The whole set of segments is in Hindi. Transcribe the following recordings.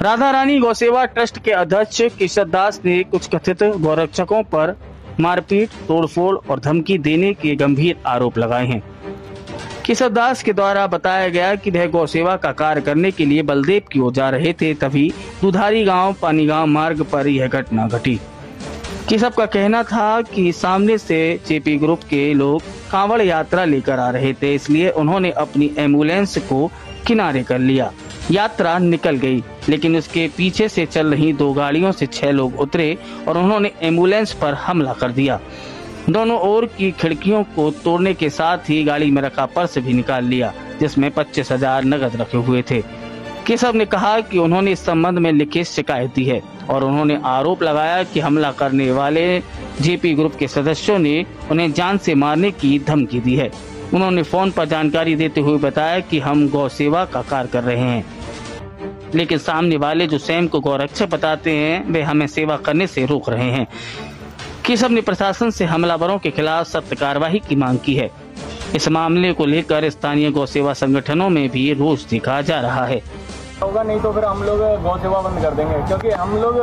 राधा रानी गौसेवा ट्रस्ट के अध्यक्ष केशव दास ने कुछ कथित गौरक्षकों पर मारपीट, तोड़फोड़ और धमकी देने के गंभीर आरोप लगाए हैं। केशव दास के द्वारा बताया गया कि वह गौसेवा का कार्य करने के लिए बलदेव की ओर जा रहे थे, तभी दुधारी गांव पानी गांव मार्ग पर यह घटना घटी। केशव का कहना था कि सामने से जेपी ग्रुप के लोग कांवड़ यात्रा लेकर आ रहे थे, इसलिए उन्होंने अपनी एम्बुलेंस को किनारे कर लिया। यात्रा निकल गई, लेकिन उसके पीछे से चल रही 2 गाड़ियों से 6 लोग उतरे और उन्होंने एम्बुलेंस पर हमला कर दिया। दोनों ओर की खिड़कियों को तोड़ने के साथ ही गाड़ी में रखा पर्स भी निकाल लिया, जिसमें 25,000 नकद रखे हुए थे। केशव ने कहा कि उन्होंने इस संबंध में लिखित शिकायत दी है और उन्होंने आरोप लगाया कि हमला करने वाले जेपी ग्रुप के सदस्यों ने उन्हें जान से मारने की धमकी दी है। उन्होंने फोन पर जानकारी देते हुए बताया कि हम गौ सेवा का कार्य कर रहे हैं, लेकिन सामने वाले जो स्वयं को गौरक्षक बताते हैं वे हमें सेवा करने से रोक रहे हैं। केशव ने प्रशासन से हमलावरों के खिलाफ सख्त कार्रवाई की मांग की है। इस मामले को लेकर स्थानीय गौ सेवा संगठनों में भी रोष दिखा जा रहा है। होगा नहीं तो फिर हम लोग गौ सेवा बंद कर देंगे, क्योंकि हम लोग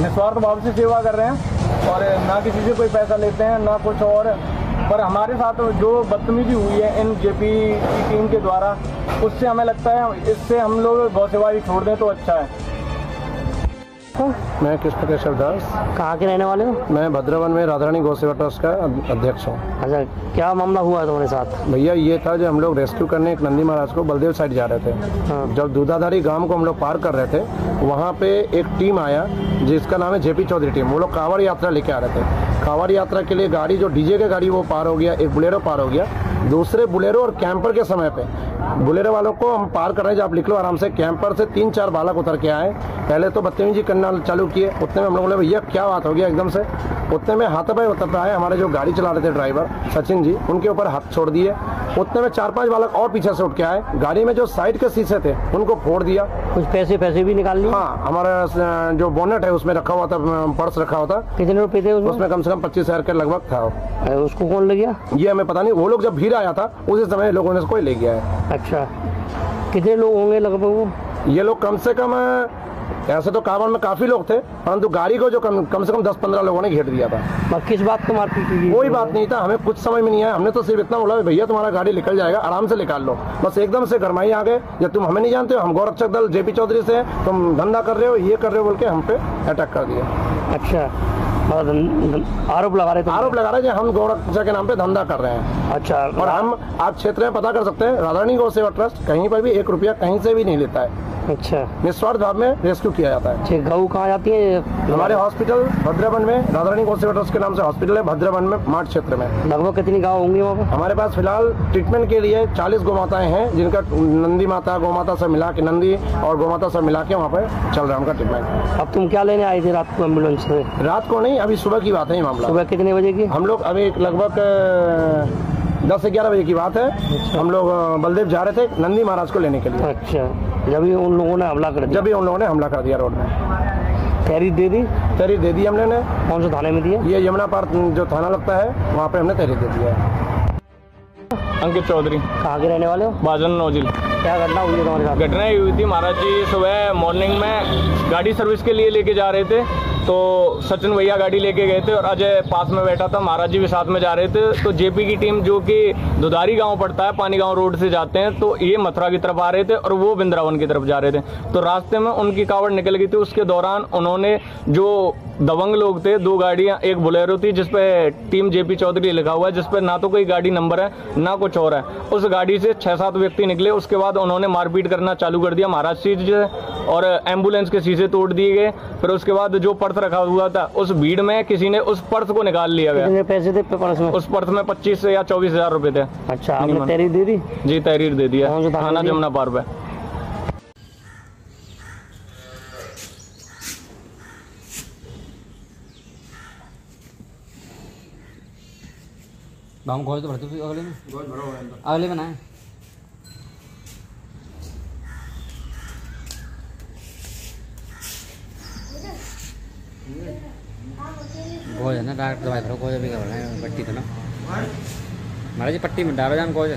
निस्वार्थ भाव से सेवा कर रहे हैं और ना किसी से कोई पैसा लेते हैं ना कुछ और। पर हमारे साथ जो बदतमीजी हुई है इन जेपी की टीम के द्वारा, उससे हमें लगता है इससे हम लोग गौ सेवा ही छोड़ दें तो अच्छा है। मैं कृष्ण केशव दास। कहाँ के रहने वाले हो? मैं भद्रवन में राधा रानी गौसेवा ट्रस्ट का अध्यक्ष हूँ। अच्छा, क्या मामला हुआ है तुम्हारे साथ? भैया ये था जब हम लोग रेस्क्यू करने एक नंदी महाराज को बलदेव साइड जा रहे थे। हाँ। जब दूधाधारी गांव को हम लोग पार कर रहे थे, वहाँ पे एक टीम आया जिसका नाम है जेपी चौधरी टीम। वो लोग कांवड़ यात्रा लेके आ रहे थे। कांवड़ यात्रा के लिए गाड़ी जो डीजे की गाड़ी वो पार हो गया, एक बुलेरो पार हो गया। दूसरे बुलेरो और कैंपर के समय पे बुलेरो वालों को हम पार कर रहे हैं, आप लिख लो आराम से। कैंपर से 3-4 बालक उतर के आए, पहले तो बदतमीजी करना चालू किए। उतने में हम लोग बोले भैया क्या बात हो गया एकदम से। उतने में हाथापाई उतर आए, हमारे जो गाड़ी चला रहे थे ड्राइवर सचिन जी, उनके ऊपर हाथ छोड़ दिए। उतने में 4-5 बालक और पीछे से उठ के आए, गाड़ी में जो साइड के शीशे थे उनको फोड़ दिया। कुछ पैसे भी निकाल लिए? हाँ, हमारा जो बोनेट है उसमें रखा हुआ था, पर्स रखा हुआ था। कितने रुपए थे उसमें? कम से कम 25,000 के लगभग था। उसको कौन ले गया ये हमें पता नहीं। वो लोग जब भीड़ आया था उसी समय लोगों ने कोई ले गया है। अच्छा, कितने लोग होंगे लगभग वो? ये लोग कम से कम, ऐसे तो कांवड़ में काफी लोग थे, परंतु गाड़ी को जो कम से कम 10-15 लोगों ने घेर दिया था। किस बात को मारपीट की? कोई बात नहीं था, हमें कुछ समझ में नहीं आया। हमने तो सिर्फ इतना बोला भैया तुम्हारा गाड़ी निकल जाएगा, आराम से निकाल लो। बस एकदम से गरमाई आ गए, जब तुम हमें नहीं जानते हो, हम गौरक्षक दल जेपी चौधरी से, तुम धंधा कर रहे हो, ये कर रहे हो बोल के हम पे अटैक कर दिया। अच्छा, आरोप लगा रहे थे? आरोप लगा रहे थे हम गौरक्षक के नाम पे धंधा कर रहे हैं। अच्छा, और हम आप क्षेत्र में पता कर सकते हैं, राधा रानी गौसेवा ट्रस्ट कहीं पर भी 1 रुपया कहीं से भी नहीं लेता है। अच्छा, निस्वार्थ भाव में रेस्क्यू किया जाता है। गऊ कहाँ जाती है? हमारे हॉस्पिटल भद्रवन में, राधा रानी गौसेवा ट्रस्ट के नाम से हॉस्पिटल है भद्रवन में, मार्ट क्षेत्र में। लगभग कितनी गाँव होंगी वहाँ पर? हमारे पास फिलहाल ट्रीटमेंट के लिए 40 गौ माताएं हैं, जिनका नंदी माता गौ माता सब मिला के, नंदी और गौ माता सब मिला के वहाँ पर चल रहा है उनका ट्रीटमेंट। अब तुम क्या लेने आए थे रात को एम्बुलेंस में? रात को नहीं, अभी सुबह की बात है ये मामला। सुबह कितने बजे की? हम लोग अभी लगभग 10 से 11 बजे की बात है। अच्छा। हम लोग बलदेव जा रहे थे नंदी महाराज को लेने के लिए। अच्छा, जब ही उन लोगों ने हमला कर दिया? रोड में तहरीर दे दी? तहरीर दे दी हमने। कौन से थाने में दिया? ये यमुना पार जो थाना लगता है वहाँ पे हमने तहरीर दे दिया है। अंकित चौधरी। कहाँ के रहने वाले हो? बाजन नौजिल। क्या घटना हुई है तुम्हारे साथ? घटना ये हुई थी महाराज जी, सुबह मॉर्निंग में गाड़ी सर्विस के लिए लेके जा रहे थे, तो सचिन भैया गाड़ी लेके गए थे और अजय पास में बैठा था, महाराज जी भी साथ में जा रहे थे। तो जेपी की टीम जो कि दुधारी गांव पड़ता है, पानी गांव रोड से जाते हैं, तो ये मथुरा की तरफ आ रहे थे और वो वृंदावन की तरफ जा रहे थे। तो रास्ते में उनकी कावड़ निकल गई थी। उसके दौरान उन्होंने जो दबंग लोग थे, 2 गाड़ियां, एक बोलेरो थी जिसपे टीम जेपी चौधरी लिखा हुआ है, जिसपे ना तो कोई गाड़ी नंबर है ना कुछ और है। उस गाड़ी से 6-7 व्यक्ति निकले। उसके बाद उन्होंने मारपीट करना चालू कर दिया महाराज जी, और एम्बुलेंस के शीशे तोड़ दिए गए। फिर उसके बाद जो पर्स रखा हुआ था उस भीड़ में किसी ने उस पर्स को निकाल लिया गया। कितने पैसे थे पर्स में? उस पर्स में 25 या 24,000 रुपए थे। अच्छा, आपने तहरीर दे दी? जी, तहरीर दे दिया, थाना जमुना पार पे। गाँव खोज तो भरते अगले में, अगले में ना है। गोज है ना, डॉक्टर दवाई करो, गोज भी कर रहे हैं, पट्टी तो ना महाराज जी, पट्टी में डालो जान गोज।